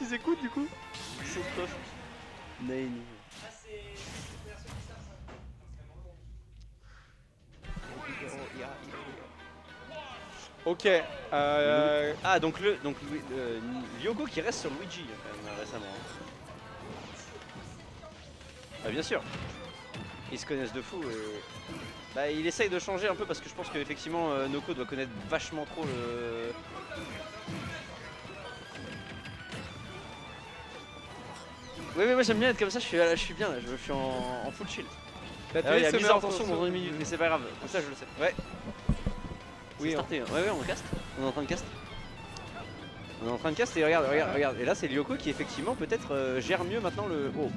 qu'ils écoutent du coup? C'est trop. Naini. Ok. Ah donc Lyoko qui reste sur Luigi quand même récemment. Ah bien sûr. Ils se connaissent de fou et bah, il essaye de changer un peu parce que je pense qu'effectivement Noko doit connaître vachement trop le... Oui mais moi j'aime bien être comme ça, je suis bien, je suis en full shield. Il y a mise en tension dans 1 minute mais c'est pas grave, comme ça je le sais. Ouais. Oui, starté. Ouais, on cast. On est en train de cast. On est en train de cast et regarde. Et là, c'est Lyoko qui, effectivement, peut-être gère mieux maintenant le. Oh.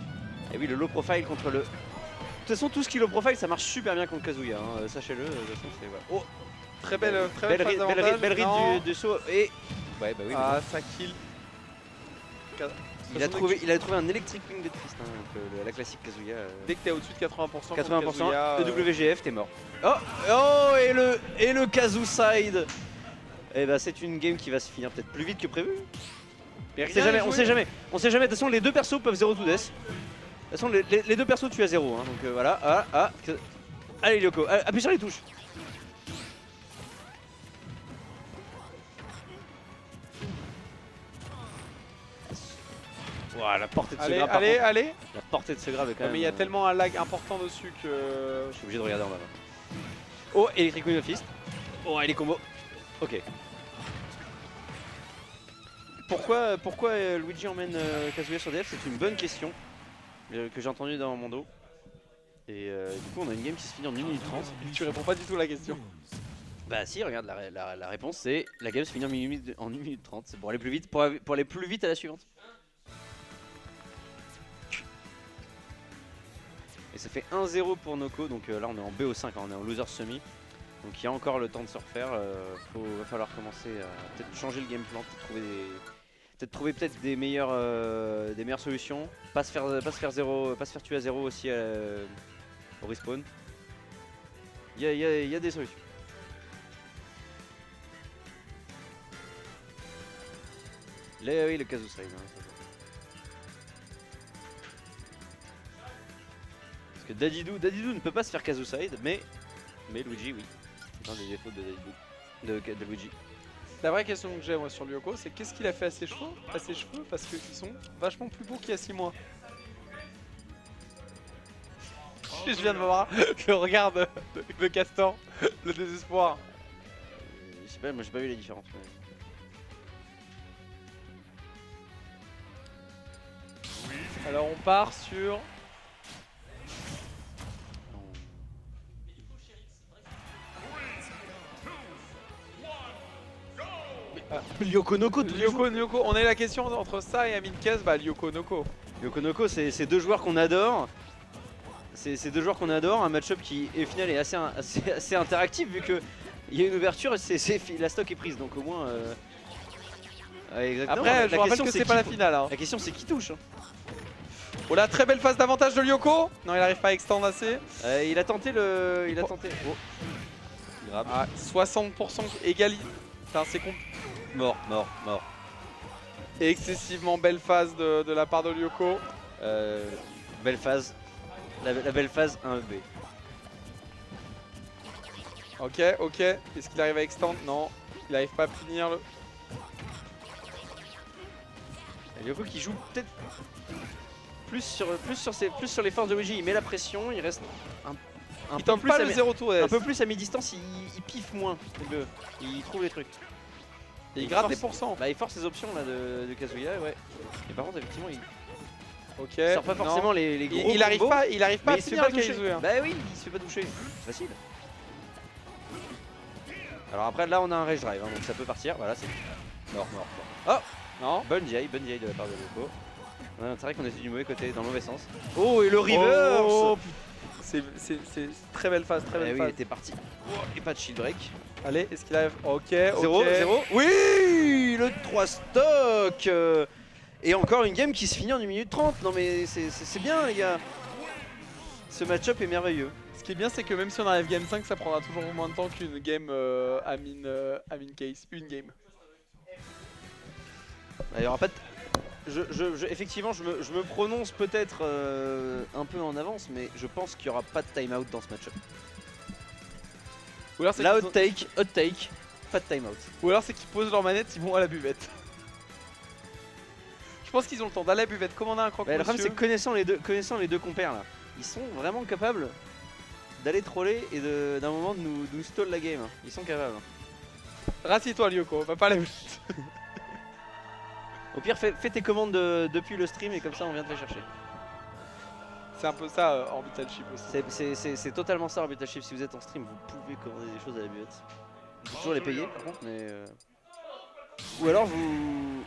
Et oui, le low profile contre le. De toute façon, tout ce qui est low profile, ça marche super bien contre Kazuya. Hein. Sachez-le. De toute façon, c'est. Voilà. Oh. Très belle phase d'avantage. Belle ride du saut. Et. Ouais, bah oui. Ah, ça kill. Il a trouvé un Electric Wing de triste, hein, donc, la classique Kazuya. Dès que t'es au-dessus de 80%, 80%, Kazuya, WGF, t'es mort. Oh, et le Kazu side. Et bah c'est une game qui va se finir peut-être plus vite que prévu. Mais On sait jamais. De toute façon, les deux persos peuvent 0 to death. De toute façon, les deux persos tu as 0. Hein, donc voilà. Allez Lyoko, appuie sur les touches. Ouah, la portée de ce grab. Allez. La portée de ce grab est quand même. Mais il y a tellement un lag important dessus que. Je suis obligé de regarder en bas. Oh, Electric Wing of Fist. Oh, et les combos. Ok. Pourquoi Luigi emmène Kazuya sur DF? C'est une bonne question que j'ai entendue dans mon dos. Et du coup, on a une game qui se finit en 1 minute 30. Tu réponds pas du tout à la question. Bah si, regarde, la réponse c'est la game se finit en 1 minute 30. C'est pour aller plus vite, pour aller plus vite à la suivante. Et ça fait 1-0 pour Noko, donc là on est en BO5, hein, on est en loser semi. Donc il y a encore le temps de se refaire, va falloir commencer à peut-être changer le game plan, peut-être trouver des meilleures solutions, pas se faire tuer à 0 aussi au respawn. Il y a des solutions. Oui, le Kazu side. Hein, parce que Dadidou ne peut pas se faire Kazu side, mais Luigi oui. C'est un des défauts de Luigi. La vraie question que j'ai moi sur Lyoko, c'est qu'est-ce qu'il a fait à ses cheveux parce qu'ils sont vachement plus beaux qu'il y a 6 mois. Je viens de voir le regard de Castor, le désespoir. Je sais pas, moi j'ai pas vu la différence. Mais... Alors on part sur... Lyoko Noko, Lyoko, on a eu la question entre ça et Aminkes, bah Lyoko Noko. Lyoko Noko, c'est deux joueurs qu'on adore. C'est deux joueurs qu'on adore, un match-up qui au final est assez interactif vu que il y a une ouverture, la stock est prise donc au moins. Exactement. Après, je vous rappelle que c'est pas la finale. Hein. La question c'est qui touche. Hein. Oh là, très belle phase d'avantage de Lyoko. Non, il arrive pas à extendre assez. Il a tenté le. Il a tenté. Oh. Grave. Ah, 60% égalité. Enfin, c'est compliqué. Mort. Excessivement belle phase de la part de Lyoko. Belle phase. La belle phase 1B. Ok. Est-ce qu'il arrive à extendre? Non. Il n'arrive pas à finir le... Lyoko qui joue peut-être plus sur les forces de Luigi. Il met la pression, il reste un il peu tente plus pas le 0 tour un peu plus à mi-distance, il piffe moins. Il trouve les trucs. Et il gratte des pourcents. Bah, il force les options là de Kazuya, ouais. Et par contre, effectivement, il sort pas forcément les gros il arrive pas à finir le Kazuya. Bah oui, il se fait pas toucher. Facile. Alors après, là, on a un rage drive, hein, donc ça peut partir. Voilà, c'est mort. Oh non, bonne DI de la part de Lyoko. C'est vrai qu'on était du mauvais côté, dans le mauvais sens. Oh, et le reverse. C'est très belle phase, Oui, il était parti. Oh, et pas de shield break. Allez, est-ce qu'il arrive? Ok. 0. Oui, le 3 stock. Et encore une game qui se finit en 1 minute 30. Non mais c'est bien les gars. Ce match-up est merveilleux. Ce qui est bien, c'est que même si on arrive game 5, ça prendra toujours moins de temps qu'une game Amin Case. Une game. Il y aura pas de... effectivement, je me prononce peut-être un peu en avance, mais je pense qu'il n'y aura pas de time-out dans ce match-up. Là, hot take, pas de time-out. Ou alors c'est qu'ils posent leur manette, ils vont à la buvette. Je pense qu'ils ont le temps d'aller à la buvette, commander un croque-monsieur. Le problème, c'est que connaissant les deux compères là, ils sont vraiment capables d'aller troller et d'un moment de nous stall la game. Ils sont capables. Rassieds-toi, Lyoko, on va pas à la buvette. Au pire, fais tes commandes depuis le stream et comme ça on vient te les chercher. C'est un peu ça, Orbital Ship aussi. C'est totalement ça, Orbital Ship. Si vous êtes en stream, vous pouvez commander des choses à la buvette. Il faut toujours les payer par contre, mais. Ou alors vous.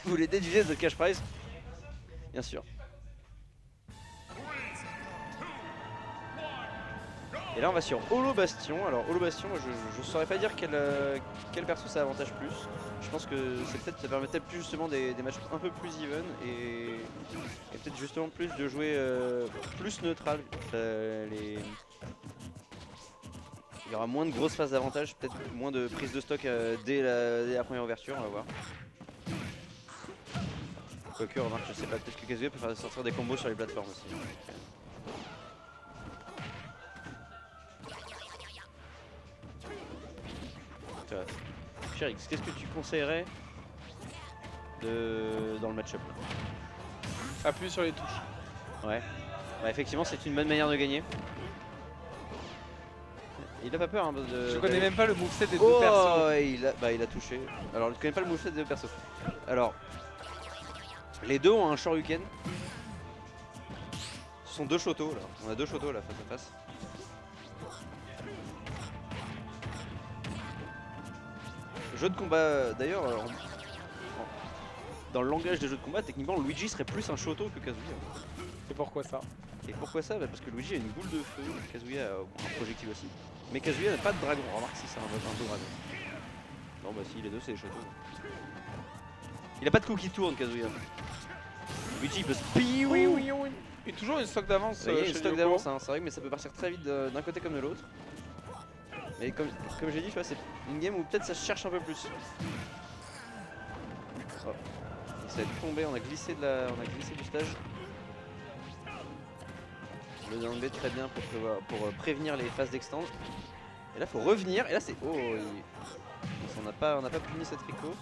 vous les déduisez de cash prize. Bien sûr. Et là on va sur Holo Bastion. Alors Holo Bastion, je saurais pas dire quel perso ça avantage plus. Je pense que ça permettait plus justement des matchs un peu plus even et peut-être justement plus de jouer plus neutral. Il y aura moins de grosses phases d'avantage, peut-être moins de prise de stock dès la première ouverture, on va voir. Quoique, remarque, je sais pas, peut-être que Kazuya peut faire sortir des combos sur les plateformes aussi. Chérix, qu'est-ce que tu conseillerais dans le match-up? Appuie sur les touches. Ouais. Bah, effectivement, c'est une bonne manière de gagner. Il a pas peur Je connais même pas le moveset des deux persos. Il a touché. Alors, je connais pas le moveset des deux persos. Alors, les deux ont un Shoryuken. Ce sont deux Shoto là. On a deux Shoto là face à face. Jeu de combat, d'ailleurs, dans le langage des jeux de combat, techniquement Luigi serait plus un Shoto que Kazuya. Et pourquoi ça? Et pourquoi ça? Parce que Luigi a une boule de feu, Kazuya a un projectile aussi. Mais Kazuya n'a pas de dragon, remarque si c'est un peu dragon. Non bah si, les deux c'est des Shoto. Il a pas de coup qui tourne Kazuya. Luigi il peut se piou. Et toujours une stock d'avance. Il y a une stock d'avance, hein, c'est vrai, mais ça peut partir très vite d'un côté comme de l'autre. Mais comme j'ai dit, tu vois, c'est une game où peut-être ça se cherche un peu plus. Oh. Ça va être tombé, on a glissé du stage. Le down B très bien pour prévenir les phases d'extend. Et là faut revenir, et là c'est. Oh, on n'a pas puni cette Rico.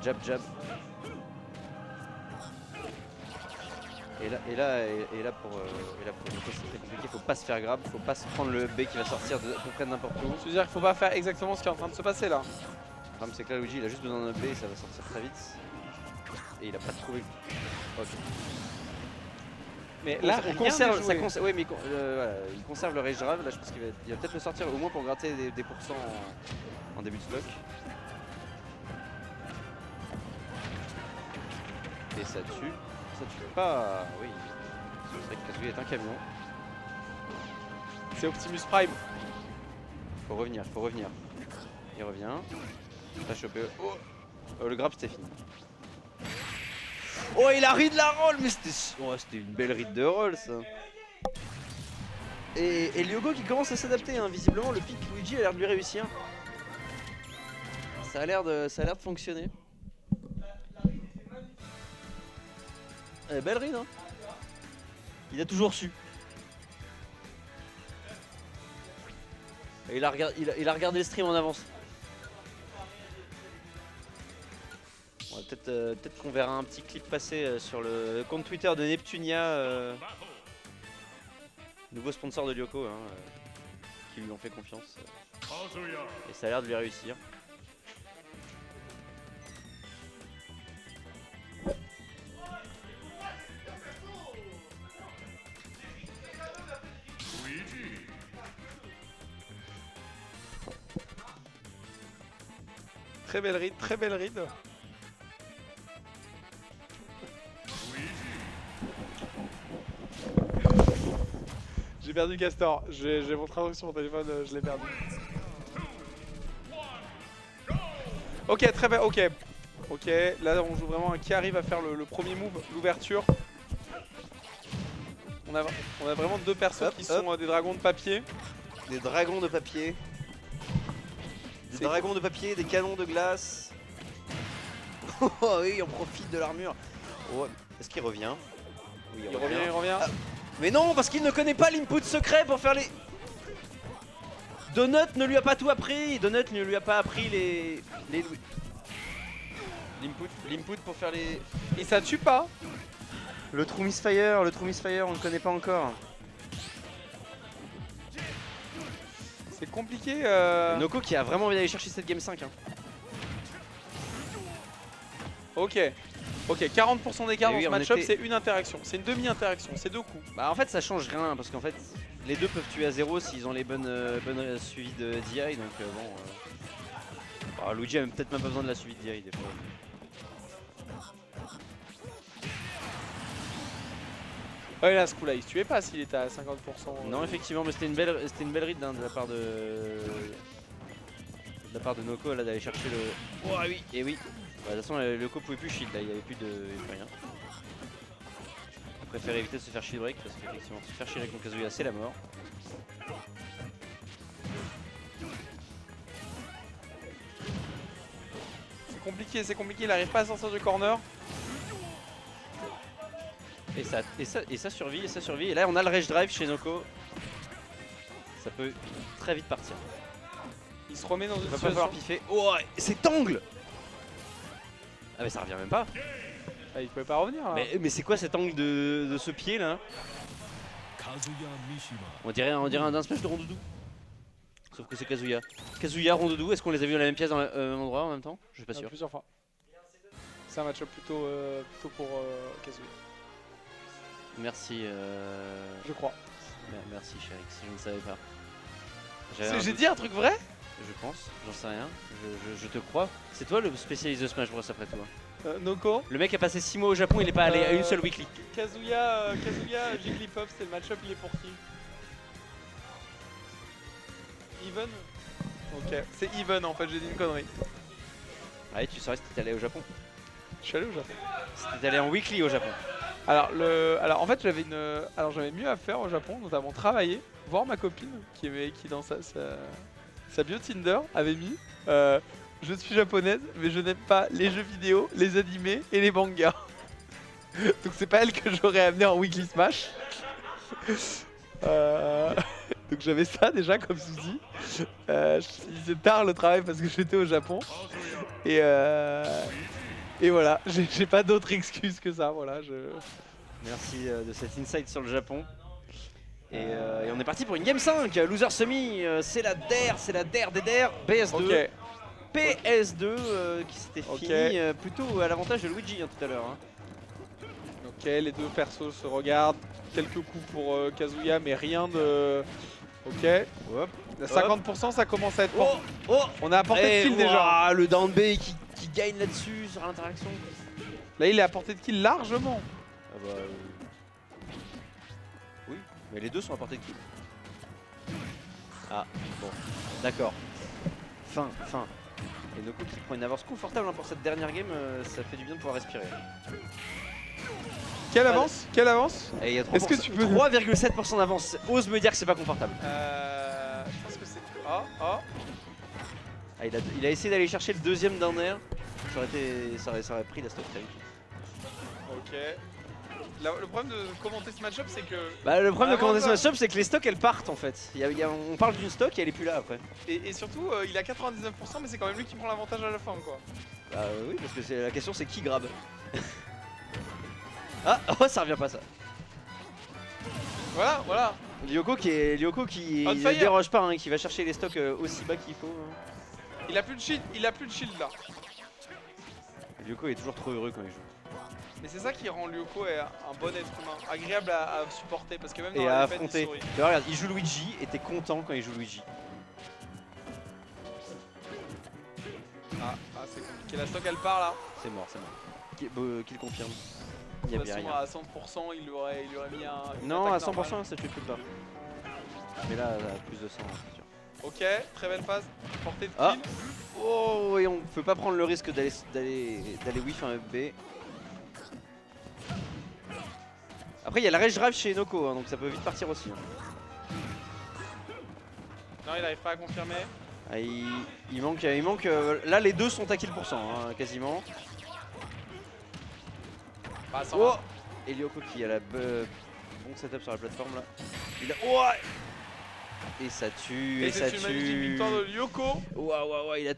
Jab jab. Et là pour Nico c'est très compliqué, faut pas se faire grab, faut pas se prendre le B qui va sortir de à peu près n'importe où. Je veux dire qu'il faut pas faire exactement ce qui est en train de se passer là. Le problème c'est que là Luigi il a juste besoin d'un B et ça va sortir très vite. Et il a pas trouvé. Ok. Mais là on conserve, ouais, mais voilà, il conserve le rage grab, là je pense qu'il va peut-être le sortir au moins pour gratter des pourcents en début de stock. Et ça tue. Ça tue pas. Oui. C'est vrai que Kazuya est un camion. C'est Optimus Prime. Faut revenir. Il revient. T'as chopé. Oh, le grab c'était fini. Oh, il a read la roll, mais c'était une belle read de roll ça. Et Lyogo qui commence à s'adapter, hein. Visiblement le pick Luigi a l'air de lui réussir. Ça a l'air de fonctionner. Belle read, hein. Il a toujours su. Et il a regardé le stream en avance. Peut-être qu'on verra un petit clip passer sur le compte Twitter de Neptunia, nouveau sponsor de Lyoko, hein, qui lui ont fait confiance. Et ça a l'air de lui réussir. Très belle read, très belle read. J'ai perdu Castor, j'ai mon travail sur mon téléphone, je l'ai perdu. Ok, très bien, ok. Ok, là on joue vraiment un qui arrive à faire le premier move, l'ouverture. On a vraiment deux persos qui sont des dragons de papier. Des dragons de papier. Des dragons de papier, des canons de glace. Oh oui, on profite de l'armure. Oh, est-ce qu'il revient? Oui, il revient. Ah, mais non, parce qu'il ne connaît pas l'input secret pour faire les... Donut ne lui a pas tout appris. Donut ne lui a pas appris les... L'input pour faire les... Et ça tue pas. Le True Misfire, on ne connaît pas encore. C'est compliqué. Noko qui a vraiment envie d'aller chercher cette game 5. Hein. Ok. Ok, 40% d'écart dans oui, ce match-up, c'est une interaction. C'est une demi-interaction, c'est 2 coups. Bah en fait ça change rien parce qu'en fait les deux peuvent tuer à 0 s'ils ont les bonnes suivies de DI donc bon... Bah, Luigi a peut-être même pas besoin de la suivi de DI des fois. Ouais là ce coup là il se tuait pas s'il était à 50%. Non effectivement mais c'était une belle read hein, de la part de Noko là d'aller chercher le... Oh oui. Et oui. Bah, de toute façon le Noko pouvait plus shield là, il n'y avait plus rien. Je préfère éviter de se faire shield break parce qu'effectivement se faire shield avec mon Kazuya c'est la mort. C'est compliqué, il arrive pas à sortir du corner. Et ça survit, et là on a le rage drive chez Noko. Ça peut très vite partir. Il se remet dans une Il va pas situation. falloir piffer. Oh, cet angle! Ah mais ça revient même pas. Ah, il pouvait pas revenir là. Mais c'est quoi cet angle de ce pied là? On dirait un smash de Rondoudou. Sauf que c'est Kazuya. Kazuya, Rondoudou, est-ce qu'on les a vus dans la même pièce, dans le même endroit en même temps? Je suis pas sûr. Plusieurs fois. C'est un match-up plutôt pour Kazuya. Merci. Je crois. Merci Chérix, je ne savais pas. J'ai dit un truc vrai? Je pense, j'en sais rien. Je te crois. C'est toi le spécialiste de Smash Bros après toi. Noko. Le mec a passé 6 mois au Japon, il est pas allé à une seule weekly. Kazuya, Jigglypuff, c'est le match-up, il est pour qui? Even? Ok, c'est even en fait, j'ai dit une connerie. Ouais, tu saurais si t'étais allé au Japon. Je suis allé au Japon. Si t'étais allé en weekly au Japon. Alors en fait j'avais mieux à faire au Japon, notamment travailler, voir ma copine qui dans sa bio Tinder avait mis je suis japonaise mais je n'aime pas les jeux vidéo, les animés et les mangas. Donc c'est pas elle que j'aurais amené en Weekly Smash. Donc j'avais ça déjà comme souci. Je finissais tard le travail parce que j'étais au Japon. Et voilà, j'ai pas d'autre excuse que ça, voilà. Merci de cet insight sur le Japon. Et on est parti pour une game 5, loser semi, c'est la DER des DER, PS2. Ok. PS2 qui s'était fini plutôt à l'avantage de Luigi hein, tout à l'heure. Hein. Ok, les deux persos se regardent, quelques coups pour Kazuya mais rien de... Ok. Hop. 50% ça commence à être fort. Oh, on a apporté de kill déjà. Le down B qui gagne là-dessus sur l'interaction. Là il est à portée de kill largement. Ah bah, oui, mais les deux sont à portée de kill. Ah, bon, d'accord. Fin. Et Noko qui prend une avance confortable hein, pour cette dernière game, ça fait du bien de pouvoir respirer. Quelle avance? Quelle avance? Est-ce que tu peux 3,7% d'avance, ose me dire que c'est pas confortable. Je pense que c'est... Ah, il a essayé d'aller chercher le deuxième down air. Ça aurait pris la stock très vite. Ok. Le problème de commenter ce match-up c'est que... Bah le problème de commenter ce match-up c'est que les stocks elles partent en fait. On parle d'une stock et elle est plus là après. Et surtout il a 99% mais c'est quand même lui qui prend l'avantage à la fin quoi. Bah oui parce que la question c'est qui grab. Ah oh ça revient pas ça. Voilà. Lyoko qui déroge pas hein, qui va chercher les stocks aussi bas qu'il faut. Hein. Il a plus de shield là. Lyoko est toujours trop heureux quand il joue. Mais c'est ça qui rend Lyoko un bon être humain, agréable à supporter parce que même dans et la à défaite, affronter. Regarde, il joue Luigi et t'es content quand il joue Luigi. Ah c'est compliqué, la stock elle part là. C'est mort. Qu'il confirme. De toute façon à 100% il aurait mis un... Non à 100% ça tue plus pas. Mais là à plus de 100 c'est sûr. Ok, très belle phase, portée de kill. Oh et on peut pas prendre le risque d'aller whiff un FB. Après il y a la rage drive chez Noko hein, donc ça peut vite partir aussi. Hein. Non il arrive pas à confirmer. Ah, il manque. Là, les deux sont à kill %, hein, quasiment. Bah, ça Oh va. Elioko qui a la bon setup sur la plateforme là. Il a... Oh et ça tue, Et c'est une magnifique victoire de Lyoko. Waouh, il a